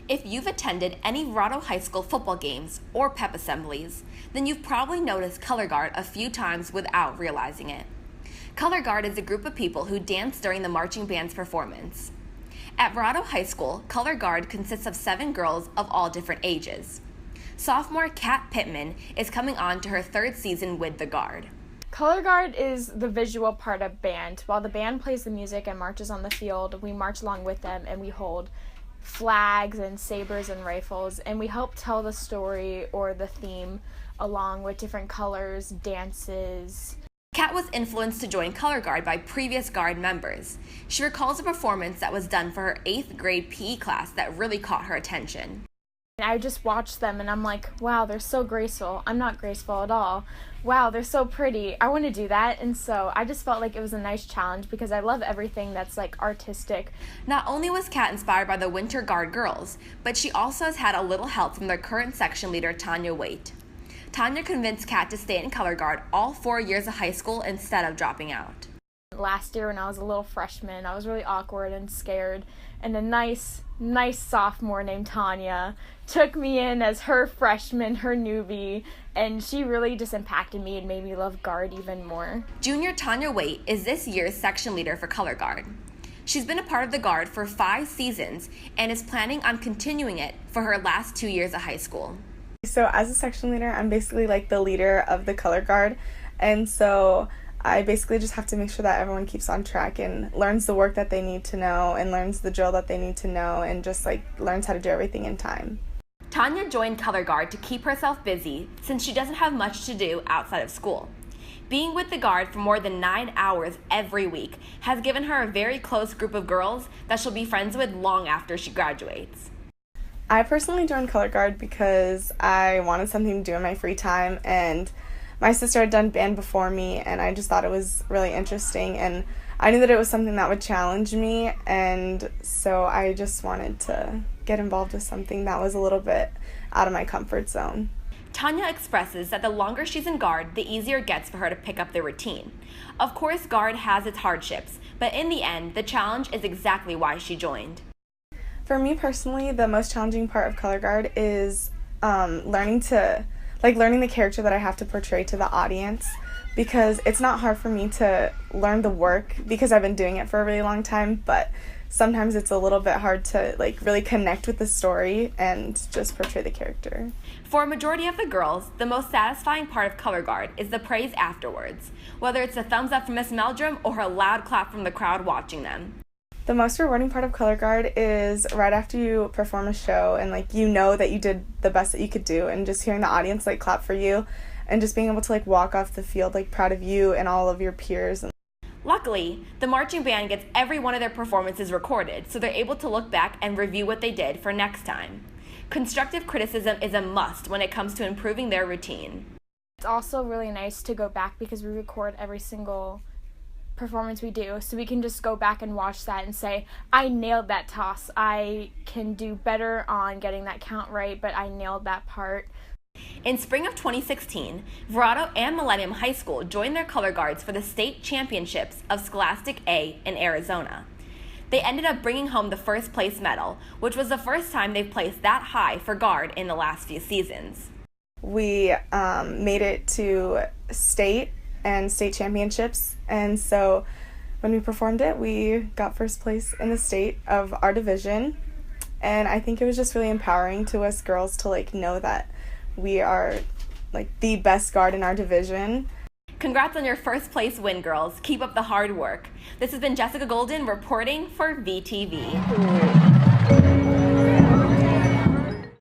If you've attended any Verrado High School football games or pep assemblies, then you've probably noticed color guard a few times without realizing it. Color guard is a group of people who dance during the marching band's performance. At Verrado High School, color guard consists of 7 girls of all different ages. Sophomore Kat Pittman is coming on to her 3rd season with the Guard. Color guard is the visual part of band. While the band plays the music and marches on the field, we march along with them and we hold flags and sabers and rifles, and we help tell the story or the theme along with different colors, dances. Kat was influenced to join color guard by previous Guard members. She recalls a performance that was done for her 8th grade PE class that really caught her attention. I just watched them and I'm like, wow, they're so graceful. I'm not graceful at all. Wow, they're so pretty. I want to do that. And so I just felt like it was a nice challenge because I love everything that's like artistic. Not only was Kat inspired by the Winter Guard girls, but she also has had a little help from their current section leader, Tanya Waite. Tanya convinced Kat to stay in color guard all 4 years of high school instead of dropping out. Last year when I was a little freshman, I was really awkward and scared, and a nice sophomore named Tanya took me in as her freshman, her newbie, and she really just impacted me and made me love guard even more. Junior Tanya Waite is this year's section leader for color guard. She's been a part of the Guard for 5 seasons and is planning on continuing it for her last 2 years of high school. So as a section leader, I'm basically like the leader of the color guard, and so I basically just have to make sure that everyone keeps on track and learns the work that they need to know and learns the drill that they need to know and just like learns how to do everything in time. Tanya joined color guard to keep herself busy since she doesn't have much to do outside of school. Being with the Guard for more than 9 hours every week has given her a very close group of girls that she'll be friends with long after she graduates. I personally joined color guard because I wanted something to do in my free time, and my sister had done band before me, and I just thought it was really interesting, and I knew that it was something that would challenge me, and so I just wanted to get involved with something that was a little bit out of my comfort zone. Tanya expresses that the longer she's in Guard, the easier it gets for her to pick up the routine. Of course, Guard has its hardships, but in the end, the challenge is exactly why she joined. For me personally, the most challenging part of color guard is learning the character that I have to portray to the audience, because it's not hard for me to learn the work because I've been doing it for a really long time, but sometimes it's a little bit hard to like really connect with the story and just portray the character. For a majority of the girls, the most satisfying part of color guard is the praise afterwards, whether it's a thumbs up from Miss Meldrum or a loud clap from the crowd watching them. The most rewarding part of color guard is right after you perform a show and like you know that you did the best that you could do, and just hearing the audience like clap for you and just being able to like walk off the field like proud of you and all of your peers. Luckily, the marching band gets every one of their performances recorded, so they're able to look back and review what they did for next time. Constructive criticism is a must when it comes to improving their routine. It's also really nice to go back because we record every single performance we do, so we can just go back and watch that and say, I nailed that toss. I can do better on getting that count right, but I nailed that part. In spring of 2016, Verrado and Millennium High School joined their color guards for the state championships of Scholastic A in Arizona. They ended up bringing home the first place medal, which was the first time they've placed that high for guard in the last few seasons. We made it to state and state championships, and so when we performed it, we got first place in the state of our division, and I think it was just really empowering to us girls to like know that we are like the best guard in our division. Congrats on your first place win, girls. Keep up the hard work. This has been Jessica Golden reporting for VTV.